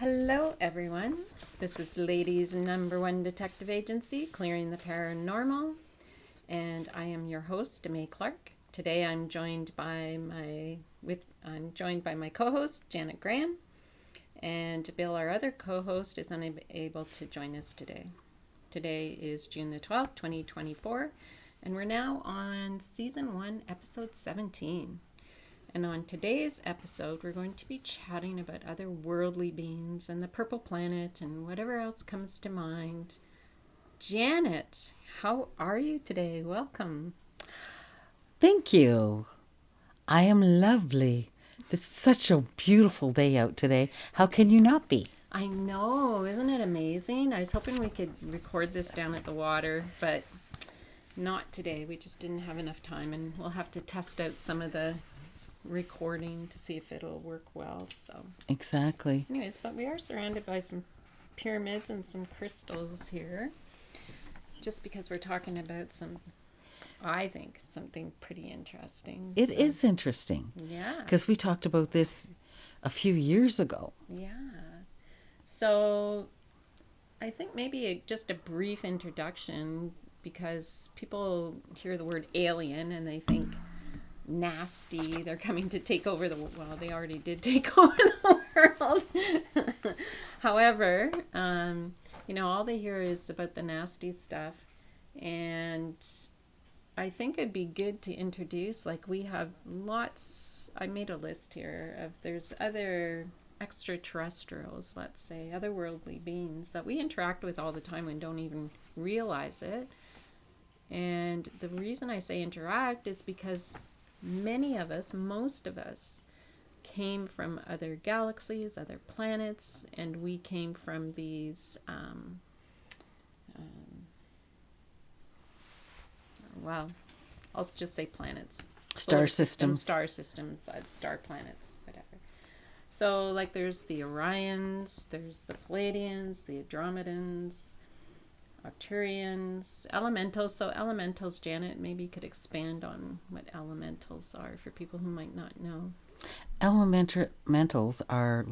Hello, everyone. This is Ladies' number one detective agency, Clearing the Paranormal, and I am your host, May Clark. Today, I'm joined by my co-host, Janet Graham, and Bill, our other co-host, is unable to join us today. Today is June the 12th, 2024, and we're now on Season 1, Episode 17. And on today's episode, we're going to be chatting about otherworldly beings and the purple planet and whatever else comes to mind. Janet, how are you today? Welcome. Thank you. I am lovely. It's such a beautiful day out today. How can you not be? I know, isn't it amazing? I was hoping we could record this down at the water, but not today. We just didn't have enough time, and we'll have to test out some of the recording to see if it'll work well. So Exactly. anyways, but we are surrounded by some pyramids and some crystals here, just because we're talking about I think something pretty interesting. It is interesting. Yeah. Because we talked about this a few years ago. Yeah. So I think maybe just a brief introduction, because people hear the word alien and they think nasty, they're coming to take over they already did take over the world. However, all they hear is about the nasty stuff, and I think it'd be good to introduce, we have I made a list here of, there's other extraterrestrials, let's say, otherworldly beings that we interact with all the time and don't even realize it. And the reason I say interact is because most of us, came from other galaxies, other planets, and we came from these, I'll just say planets. Star systems. Star systems, star planets, whatever. So, there's the Orions, there's the Pleiadians, the Andromedans, Arcturians, elementals. So elementals, Janet, maybe you could expand on what elementals are for people who might not know. Elementals are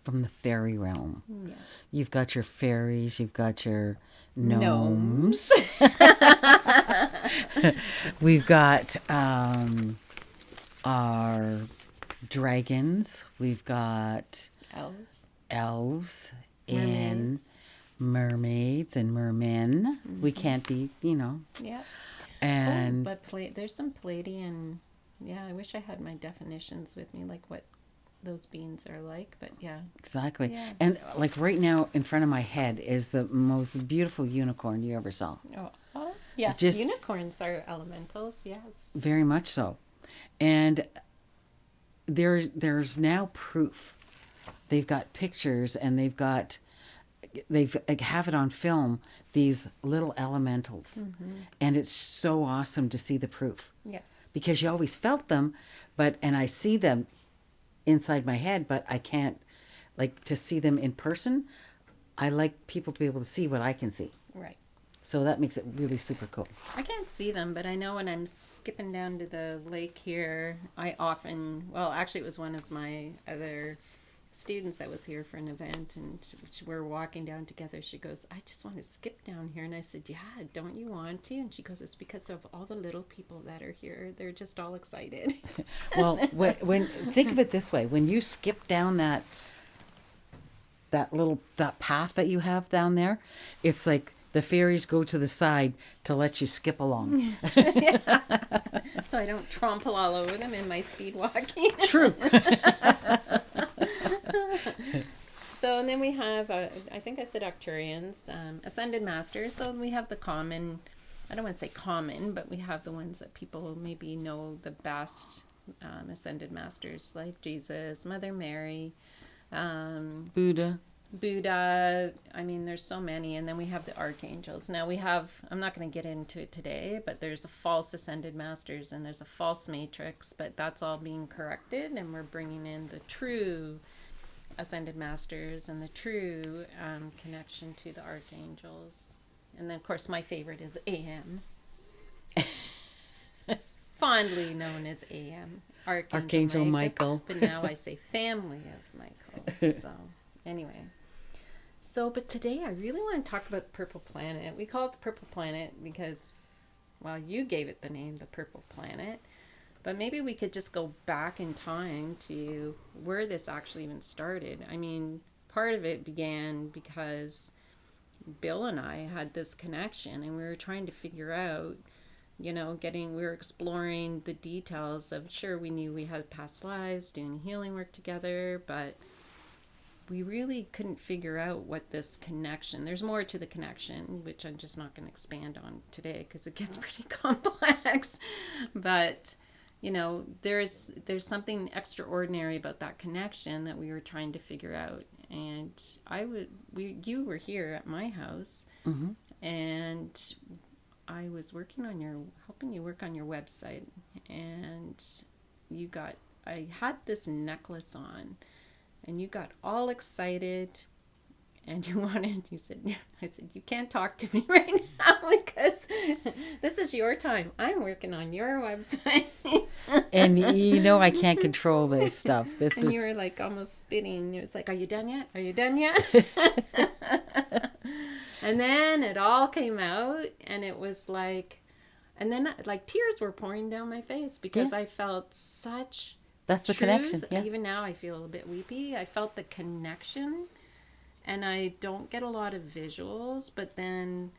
from the fairy realm. Yeah. You've got your fairies, you've got your gnomes. We've got our dragons. We've got elves and mermaids and mermen. Mm-hmm. We can't be, Yeah. And but there's some Pleiadian. Yeah, I wish I had my definitions with me, what those beings are like. But yeah. Exactly. Yeah. And right now in front of my head is the most beautiful unicorn you ever saw. Oh yes. Unicorns are elementals. Yes. Very much so. And there's now proof. They've got pictures and they have it on film, these little elementals. Mm-hmm. And it's so awesome to see the proof. Yes. Because you always felt them, and I see them inside my head, but I can't, to see them in person. I like people to be able to see what I can see. Right. So that makes it really super cool. I can't see them, but I know when I'm skipping down to the lake here, I often, actually it was one of my other students that was here for an event, and we're walking down together. She goes, "I just want to skip down here." And I said, "Yeah, don't you want to?" And she goes, "It's because of all the little people that are here. They're just all excited." Well, when think of it this way, when you skip down that path that you have down there, it's like the fairies go to the side to let you skip along. So I don't trample all over them in my speed walking. True. So, and then we have, I think I said Arcturians, Ascended Masters. So we have the common, I don't want to say common, but we have the ones that people maybe know the best, Ascended Masters, like Jesus, Mother Mary, Buddha. I mean, there's so many. And then we have the archangels. Now I'm not going to get into it today, but there's a false Ascended Masters and there's a false matrix, but that's all being corrected, and we're bringing in the true Ascended Masters and the true connection to the archangels. And then, of course, my favorite is AM. Fondly known as AM. Archangel Michael. But now I say family of Michael. So, Anyway, so but today I really want to talk about the purple planet. We call it the purple planet because, well, you gave it the name, the purple planet. But maybe we could just go back in time to where this actually even started. I mean, part of it began because Bill and I had this connection and we were trying to figure out, we were exploring the details of, sure, we knew we had past lives, doing healing work together, but we really couldn't figure out what this connection, there's more to the connection, which I'm just not going to expand on today because it gets pretty complex. But there's something extraordinary about that connection that we were trying to figure out. And you were here at my house, Mm-hmm. and I was helping you work on your website, and I had this necklace on, and you got all excited, and I said, you can't talk to me right now because this is your time. I'm working on your website. And I can't control this stuff. And you were like almost spitting. It was like, are you done yet? Are you done yet? And then it all came out, and it was like, and then like tears were pouring down my face because I felt such That's the truth. connection. Yeah. Even now I feel a bit weepy. I felt the connection, and I don't get a lot of visuals, but then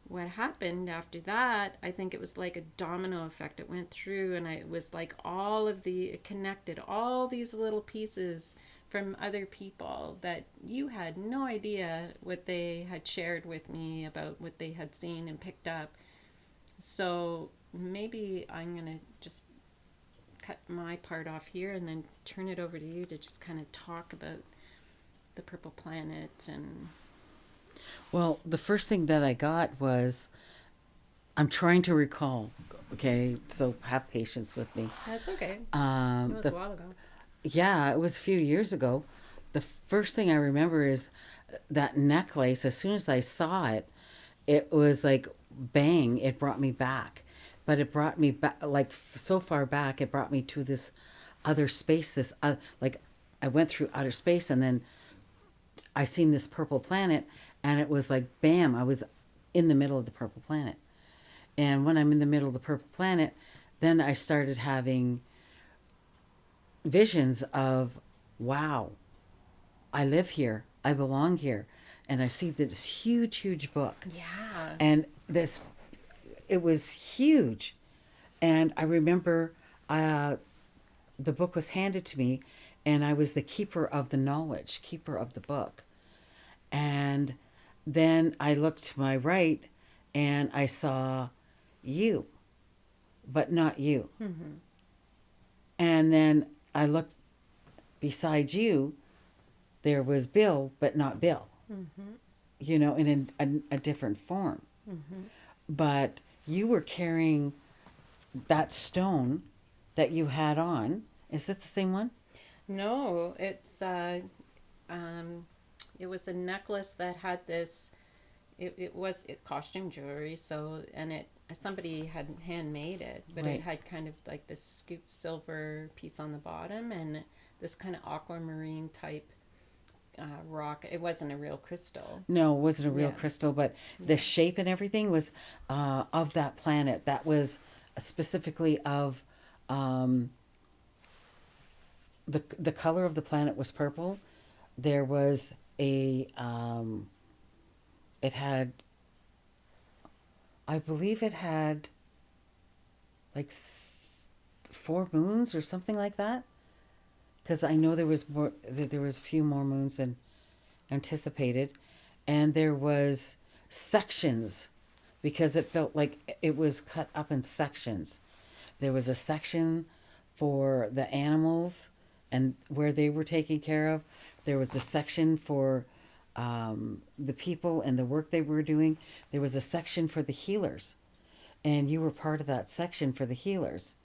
what happened after that, I think it was like a domino effect. It went through, and it was like it connected all these little pieces from other people that you had no idea what they had shared with me about what they had seen and picked up. So maybe I'm going to just cut my part off here and then turn it over to you to just kind of talk about the purple planet. And Well, the first thing that I got was, I'm trying to recall. Okay, so have patience with me. that's okay. It was a while ago. Yeah, it was a few years ago. The first thing I remember is that necklace. As soon as I saw it, it was like bang, it brought me back. But it brought me back, like so far back, it brought me to this other space. Like I went through outer space, and then I seen this purple planet, and it was like bam, I was in the middle of the purple planet. And when I'm in the middle of the purple planet, then I started having visions of, wow, I live here, I belong here. And I see this huge book. Yeah. And it was huge. And I remember the book was handed to me, and I was the keeper of the knowledge, keeper of the book. And then I looked to my right, and I saw you, but not you. Mm-hmm. And then I looked beside you, there was Bill, but not Bill. Mm-hmm. In a different form. Mm-hmm. But you were carrying that stone that you had on. Is it the same one? No, it was a necklace that had this. It was costume jewelry. So, and somebody had handmade it, but Right. it had kind of like this scooped silver piece on the bottom and this kind of aquamarine type rock. It wasn't a real crystal. No, it wasn't a real Yeah. crystal, but the shape and everything was of that planet. That was specifically of the color of the planet was purple. There was it had, I believe it had like 4 moons or something like that. Because I know there was a few more moons than anticipated, and there was sections, because it felt like it was cut up in sections. There was a section for the animals and where they were taken care of. There was a section for the people and the work they were doing. There was a section for the healers, and you were part of that section for the healers.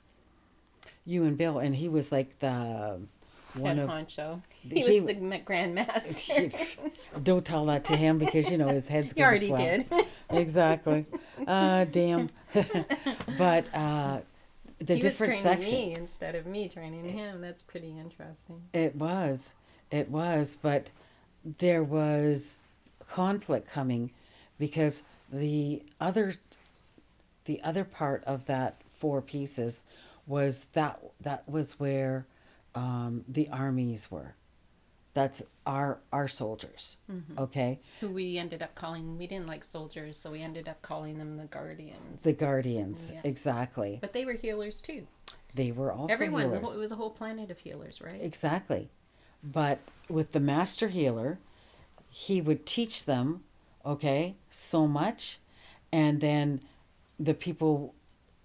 You and Bill, and he was like the one Head of honcho. he- He was the Grand Master. Don't tell that to him, because his head's You going to already swell. did. Exactly. Damn. But the He was different training section. me instead of me training him. That's pretty interesting. It was, but there was conflict coming because the other part of that four pieces was that was where the armies were. That's our soldiers. Okay, Who we ended up calling, we didn't like soldiers, so we ended up calling them the Guardians. the guardians, Yes. exactly. But they were healers too. They were also Everyone, healers. it was a whole planet of healers, right? Exactly. But with the master healer, he would teach them, okay, so much, and then the people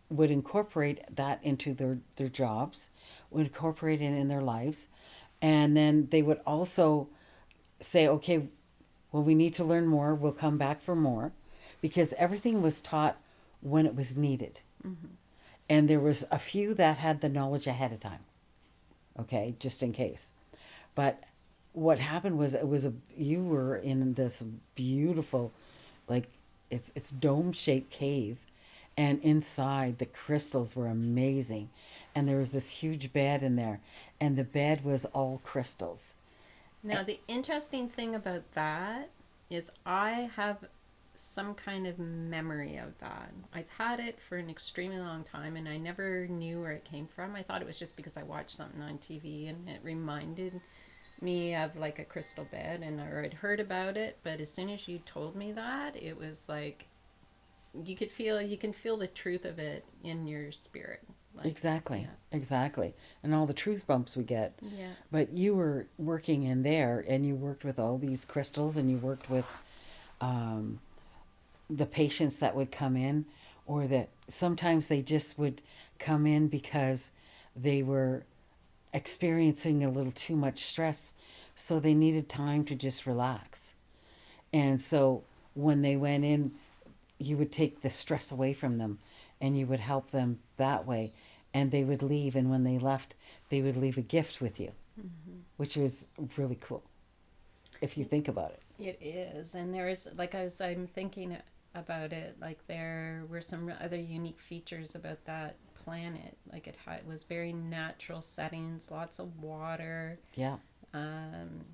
would incorporate that into their jobs, would incorporate it in their lives, and then they would also say, okay, well, we need to learn more, we'll come back for more, because everything was taught when it was needed. And there was a few that had the knowledge ahead of time, okay, just in case. But what happened was you were in this beautiful, like, it's dome shaped cave, and inside the crystals were amazing, and there was this huge bed in there, and the bed was all crystals. Now, the interesting thing about that is I have some kind of memory of that. I've had it for an extremely long time and I never knew where it came from. I thought it was just because I watched something on TV and it reminded me of like a crystal bed and I had heard about it, but as soon as you told me that, it was like you can feel the truth of it in your spirit. Like, Exactly, yeah. exactly. And all the truth bumps we get. Yeah. But you were working in there and you worked with all these crystals and you worked with um, the patients that would come in, or that sometimes they just would come in because they were experiencing a little too much stress. So they needed time to just relax. And so when they went in, you would take the stress away from them and you would help them that way. And they would leave. And when they left, they would leave a gift with you, which was really cool if you think about it. It is, and there's like I'm thinking about it. Like there were some other unique features about that planet. Like it was very natural settings, lots of water, Yeah. um,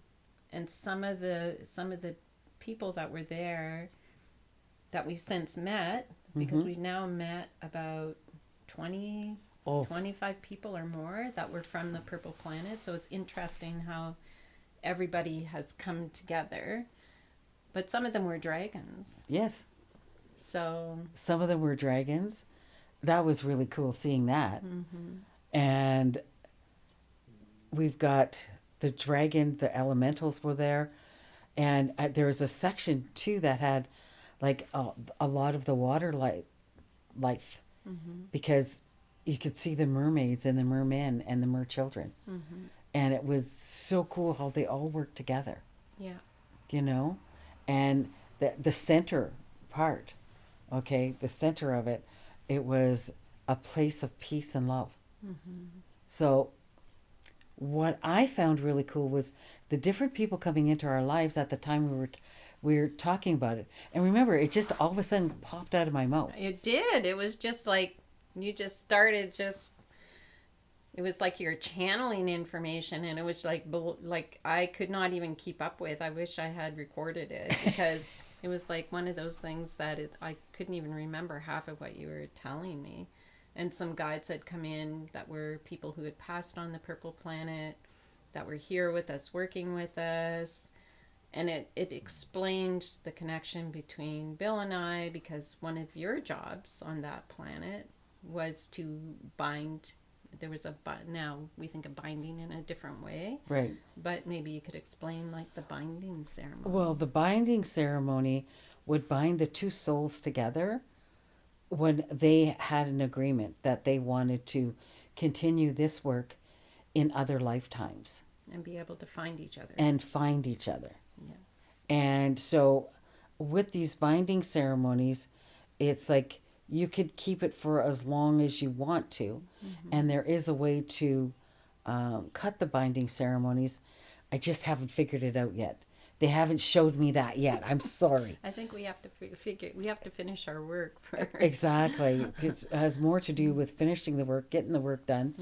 and some of the people that were there that we've since met because we've now met about 20, Oh, 25 people or more that were from the Purple Planet. So it's interesting how everybody has come together. But some of them were dragons. yes. So, Some of them were dragons. That was really cool seeing that. And we've got the dragon, the elementals were there. And there was a section too that had like a lot of the water life because you could see the mermaids and the mermen and the merchildren. And it was so cool how they all worked together, yeah. you know? And the center part, okay, the center of it, it was a place of peace and love. So what I found really cool was the different people coming into our lives at the time we were talking about it. And remember, it just all of a sudden popped out of my mouth. It did. It was just like you just started just it was like you're channeling information and it was like I could not even keep up with. I wish I had recorded it because it was like one of those things that I couldn't even remember half of what you were telling me. And some guides had come in that were people who had passed on the Purple Planet that were here with us, working with us. And it explained the connection between Bill and I because one of your jobs on that planet was to bind. There was now we think of binding in a different way, Right. but maybe you could explain like the binding ceremony. Well, the binding ceremony would bind the two souls together when they had an agreement that they wanted to continue this work in other lifetimes And be able to find each other. and find each other. Yeah. And so with these binding ceremonies, it's like you could keep it for as long as you want to. And there is a way to cut the binding ceremonies. I just haven't figured it out yet. They haven't showed me that yet. I'm sorry. I think we have to we have to finish our work first. Exactly. It has more to do with finishing the work, getting the work done,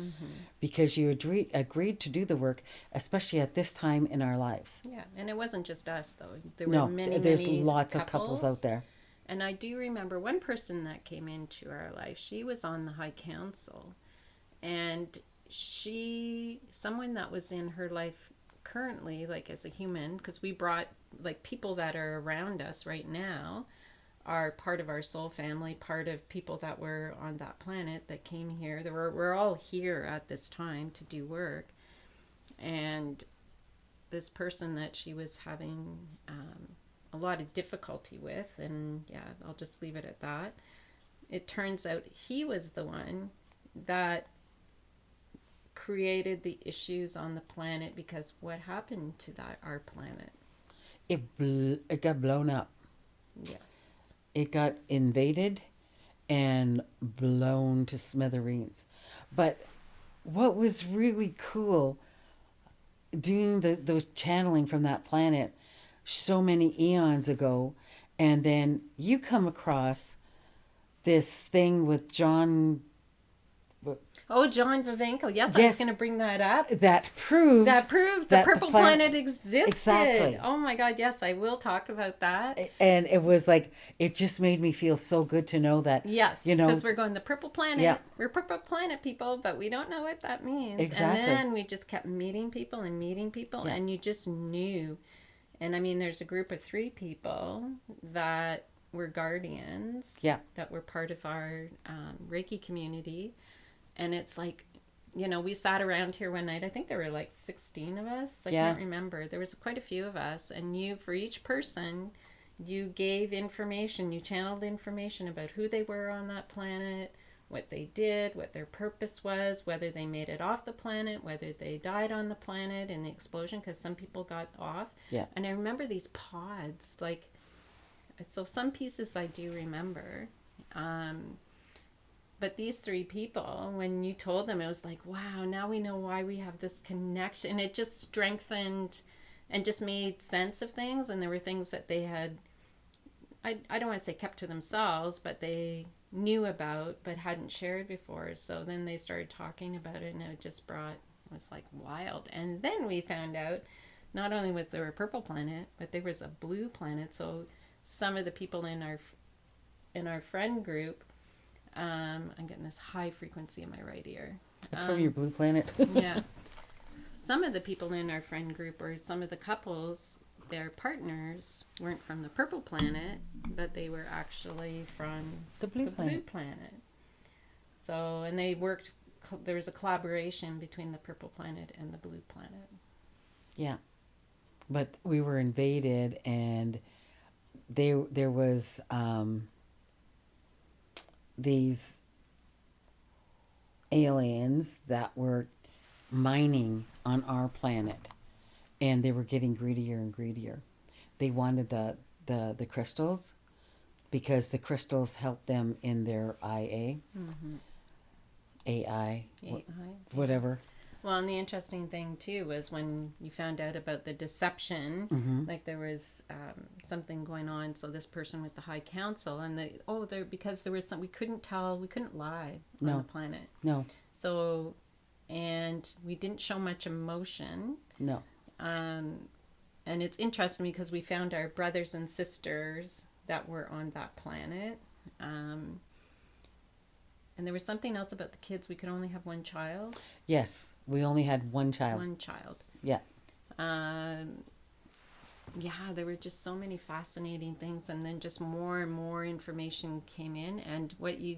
because you agreed to do the work, especially at this time in our lives. Yeah, and it wasn't just us though. There were No, many, there's many lots of couples out there. And I do remember one person that came into our life. She was on the High Council, and someone that was in her life currently, like as a human, because we brought like people that are around us right now are part of our soul family, part of people that were on that planet that came here. We're all here at this time to do work, and this person that she was having a lot of difficulty with, and yeah, I'll just leave it at that. It turns out he was the one that created the issues on the planet, because what happened to our planet? It got blown up. Yes. It got invaded and blown to smithereens. But what was really cool doing those channeling from that planet so many eons ago, and then you come across this thing with John. Oh, John Vivenko. Yes, I was Yes. going to bring that up. That proved That proved the that purple planet existed. Exactly. Oh my God, yes, I will talk about that. And it was like, it just made me feel so good to know that. Yes, you know, because we're going the purple planet. Yeah. We're purple planet people, but we don't know what that means. Exactly. And then we just kept meeting people and meeting people, Yeah. and you just knew. And I mean, there's a group of 3 people that were guardians. Yeah. That were part of our Reiki community, and it's like, you know, we sat around here one night. I think there were like 16 of us. I can't remember. There was quite a few of us. And for each person, you gave information, you channeled information about who they were on that planet, what they did, what their purpose was, whether they made it off the planet, whether they died on the planet in the explosion, because some people got off. Yeah. And I remember these pods, like, so some pieces I do remember. But these 3 people, when you told them, it was like, wow, now we know why we have this connection. It just strengthened and just made sense of things. And there were things that they had, I don't want to say kept to themselves, but they knew about but hadn't shared before. So then they started talking about it, and it was like wild. And then we found out not only was there a purple planet, but there was a blue planet. So some of the people in our friend group, I'm getting this high frequency in my right ear. It's from your blue planet. Yeah. Some of the people in our friend group, or some of the couples, their partners weren't from the purple planet, but they were actually from The blue planet. planet. So, and there was a collaboration between the purple planet and the blue planet. Yeah. But we were invaded, and there was these aliens that were mining on our planet, and they were getting greedier and greedier. They wanted the crystals, because the crystals helped them in their IA, AI, whatever. Well, and the interesting thing too was when you found out about the deception, like there was something going on. So this person with the High Council, and because there was we couldn't lie on the planet. No. So, and we didn't show much emotion. No. And it's interesting because we found our brothers and sisters that were on that planet. And there was something else about the kids. We could only have one child. Yes, we only had one child. One child. Yeah. Yeah, there were just so many fascinating things. And then just more and more information came in. And what you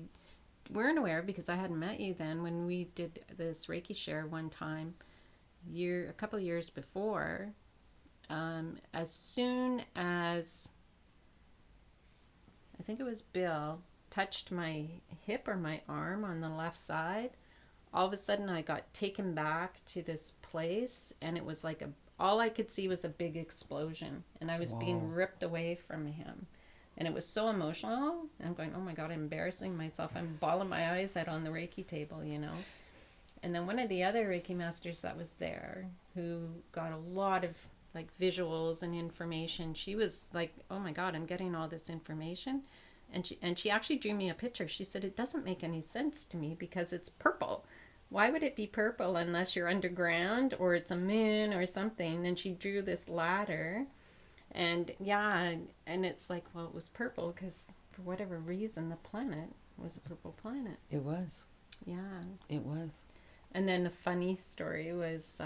weren't aware of, because I hadn't met you then, when we did this Reiki share one time, a couple of years before, as soon as, I think it was Bill, touched my hip or my arm on the left side, all of a sudden I got taken back to this place, and it was like all I could see was a big explosion, and I was being ripped away from him. And it was so emotional. And I'm going, oh my God, I'm embarrassing myself. I'm bawling my eyes out on the Reiki table, you know. And then one of the other Reiki masters that was there, who got a lot of like visuals and information. She was like, "Oh my God, I'm getting all this information," and she actually drew me a picture. She said it doesn't make any sense to me because it's purple. Why would it be purple unless you're underground or it's a moon or something? And she drew this ladder, and yeah, and it's like, well, it was purple because for whatever reason the planet was a purple planet. It was. Yeah. It was. And then the funny story was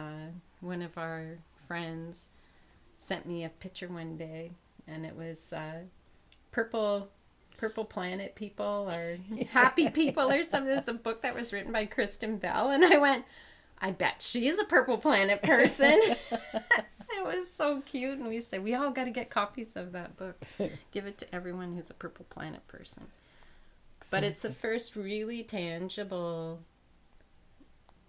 one of our friends sent me a picture one day, and it was purple planet people or happy people or something. It's a book that was written by Kristen Bell, and I went, I bet she's a purple planet person. It was so cute, and we said we all got to get copies of that book. Give it to everyone who's a purple planet person. But it's the first really tangible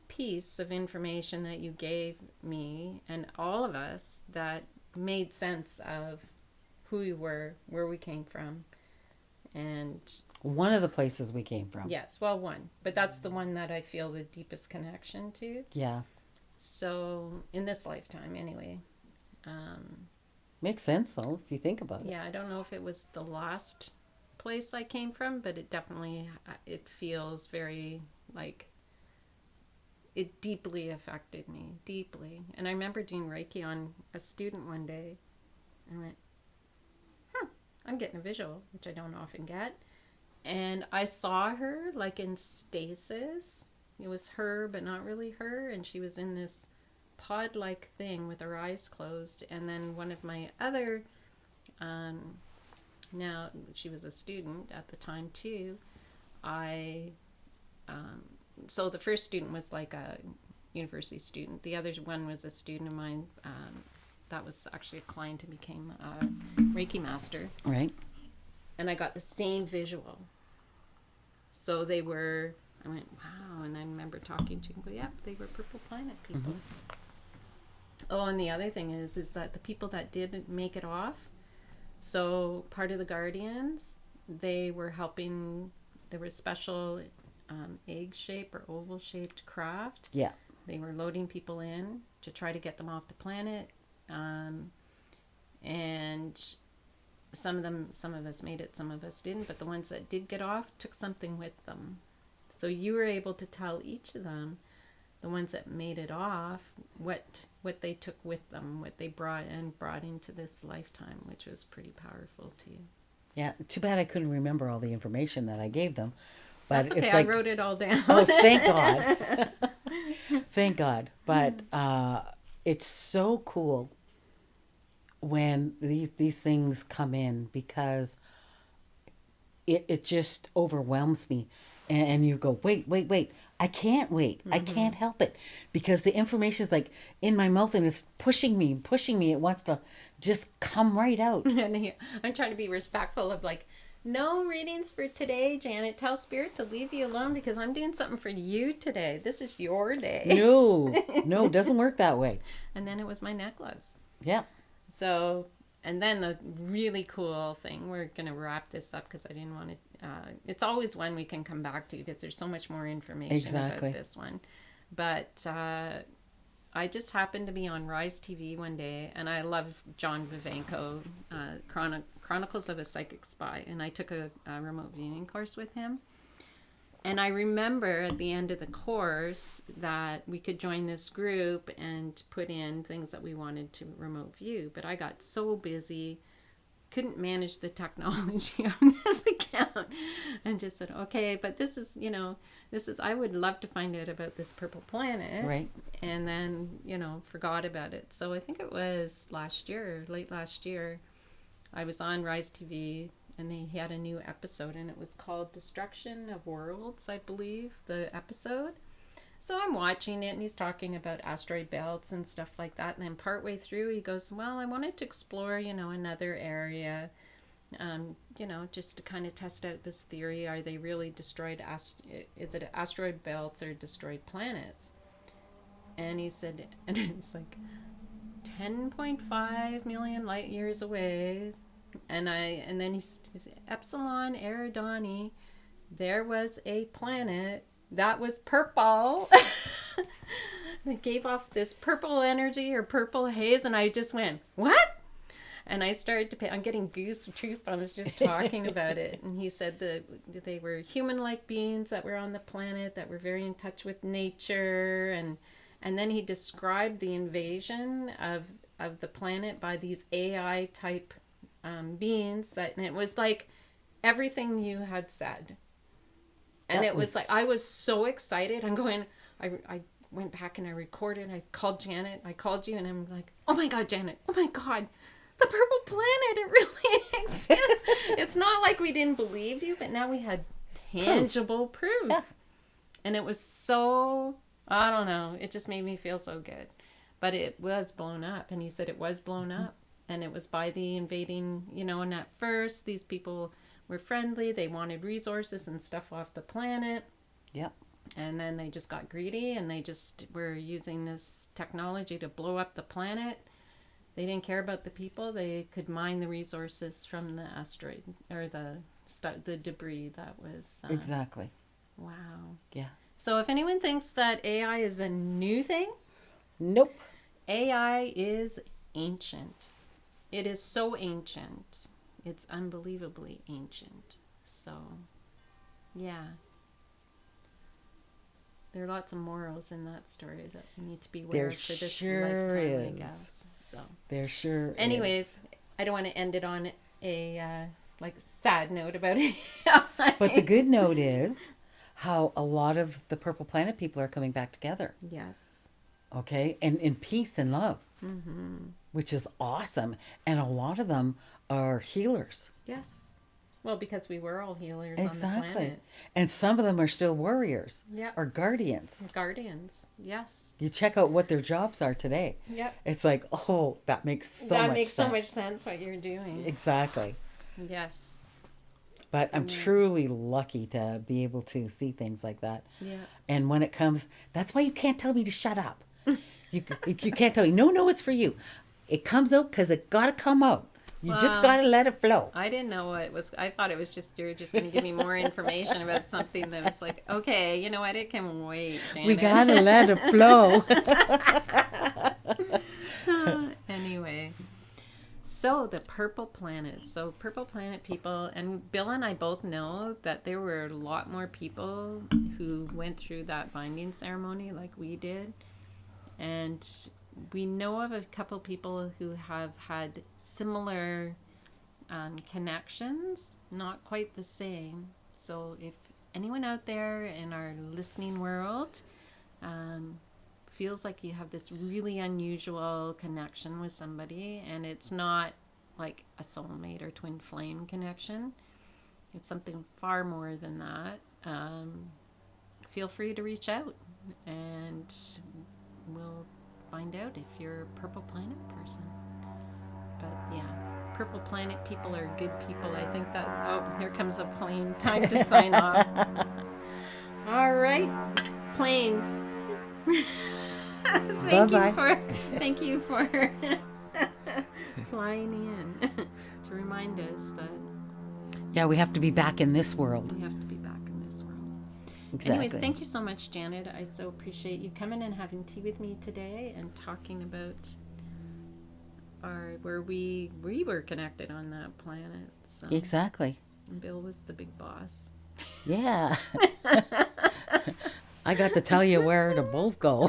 piece of information that you gave me and all of us that made sense of who we were, where we came from, and One of the places we came from. yes, well, one, but that's the one that I feel the deepest connection to. Yeah. So in this lifetime, anyway. Makes sense, though, if you think about it. Yeah, I don't know if it was the last place I came from, but it definitely it feels very like it deeply affected me, deeply. And I remember doing Reiki on a student one day. I went, I'm getting a visual, which I don't often get. And I saw her like in stasis. It was her, but not really her. And she was in this pod-like thing with her eyes closed. And then one of my other, now she was a student at the time too, so the first student was like a university student. The other one was a student of mine that was actually a client and became a Reiki master. Right. And I got the same visual. So they were, I went, wow. And I remember talking to them, but yeah, they were purple planet people. Oh, and the other thing is that the people that didn't make it off, so part of the guardians, they were helping, there was special egg shape or oval shaped craft. Yeah. They were loading people in to try to get them off the planet. And some of us made it, some of us didn't, but the ones that did get off took something with them. So you were able to tell each of them, the ones that made it off, what they took with them, what they brought into this lifetime, which was pretty powerful too. Yeah. Too bad I couldn't remember all the information that I gave them. But That's okay. it's like, I wrote it all down. oh, thank God. Thank God. But it's so cool when these things come in because it just overwhelms me. And you go, wait. I can't wait. I can't help it. Because the information is like in my mouth and it's pushing me. It wants to just come right out. And I'm trying to be respectful of like, no readings for today, Janet. Tell Spirit to leave you alone because I'm doing something for you today. This is your day. No, it doesn't work that way. And then it was my necklace. Yeah. So, and then the really cool thing, we're going to wrap this up because I didn't want to, it's always one we can come back to because there's so much more information about this one. But I just happened to be on Rise TV one day, and I love John Vivanco, Chronicles of a Psychic Spy, and I took a remote viewing course with him. And I remember at the end of the course that we could join this group and put in things that we wanted to remote view. But I got so busy, couldn't manage the technology on this account, and just said, okay, but this is, I would love to find out about this purple planet. Right. And then, forgot about it. So I think it was late last year, I was on Rise TV, and they had a new episode, and it was called Destruction of Worlds, I believe, the episode. So I'm watching it, and he's talking about asteroid belts and stuff like that. And then partway through, he goes, well, I wanted to explore, another area, just to kind of test out this theory. Are they really destroyed? Is it asteroid belts or destroyed planets? And he said, and it's like 10.5 million light years away. And then he's Epsilon Eridani, there was a planet that was purple. They gave off this purple energy or purple haze, and I just went, what? And I started to pay. I'm getting goosebumps just talking about it. And he said that they were human-like beings that were on the planet, that were very in touch with nature, and then he described the invasion of the planet by these AI type beings. And it was like everything you had said. And it was like, I was so excited. I'm going, I went back and I recorded. I called Janet. I called you, and I'm like, oh my God, Janet. Oh my God. The purple planet, it really exists. It's not like we didn't believe you, but now we had tangible proof. Yeah. And it was so, I don't know, it just made me feel so good. But it was blown up, and he said it was blown up. And it was by the invading, and at first these people were friendly. They wanted resources and stuff off the planet. Yep. And then they just got greedy, and they just were using this technology to blow up the planet. They didn't care about the people. They could mine the resources from the asteroid or the debris that was. Exactly. Wow. Yeah. So if anyone thinks that AI is a new thing, Nope. AI is ancient. It is so ancient. It's unbelievably ancient. So, yeah. There are lots of morals in that story that we need to be aware of for this sure lifetime, is. I guess. So, There sure anyways, is. I don't want to end it on a sad note about it. But the good note is how a lot of the Purple Planet people are coming back together. Yes. Okay? And in peace and love. Mm-hmm. Which is awesome. And a lot of them are healers. Yes. Well, because we were all healers on the Exactly. planet. And some of them are still warriors. Yep. Or guardians. Guardians. Yes. You check out what their jobs are today. Yep. It's like, oh, that makes so much sense. That makes so much sense what you're doing. Exactly. Yes. But I'm truly lucky to be able to see things like that. Yeah. And when it comes, that's why you can't tell me to shut up. You can't tell me, no, it's for you. It comes out because it got to come out. You just got to let it flow. I didn't know what it was. I thought it was just, you're just going to give me more information about something that was like, okay, you know what? It can wait, Janet. We got to let it flow. Anyway. So the purple planet. So purple planet people, and Bill and I both know that there were a lot more people who went through that binding ceremony like we did. And we know of a couple people who have had similar connections, not quite the same. So if anyone out there in our listening world feels like you have this really unusual connection with somebody, and it's not like a soulmate or twin flame connection, it's something far more than that, feel free to reach out, and we'll find out if you're a purple planet person. But yeah, purple planet people are good people. I think that, oh, here comes a plane. Time to sign off. All right, plane. Thank you for flying in to remind us that Yeah, we have to be back in this world. we have to be back in this world. Exactly. Anyways, thank you so much, Janet. I so appreciate you coming and having tea with me today and talking about where we were connected on that planet. So, Exactly. and Bill was the big boss. Yeah. I got to tell you where to both go.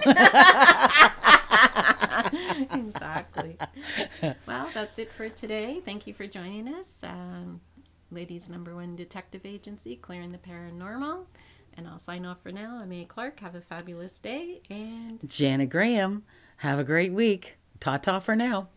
Exactly. Well, that's it for today. Thank you for joining us. Ladies' #1 detective agency, Clearing the Paranormal. And I'll sign off for now. I'm A. Clark. Have a fabulous day. And Janet Graham, have a great week. Ta-ta for now.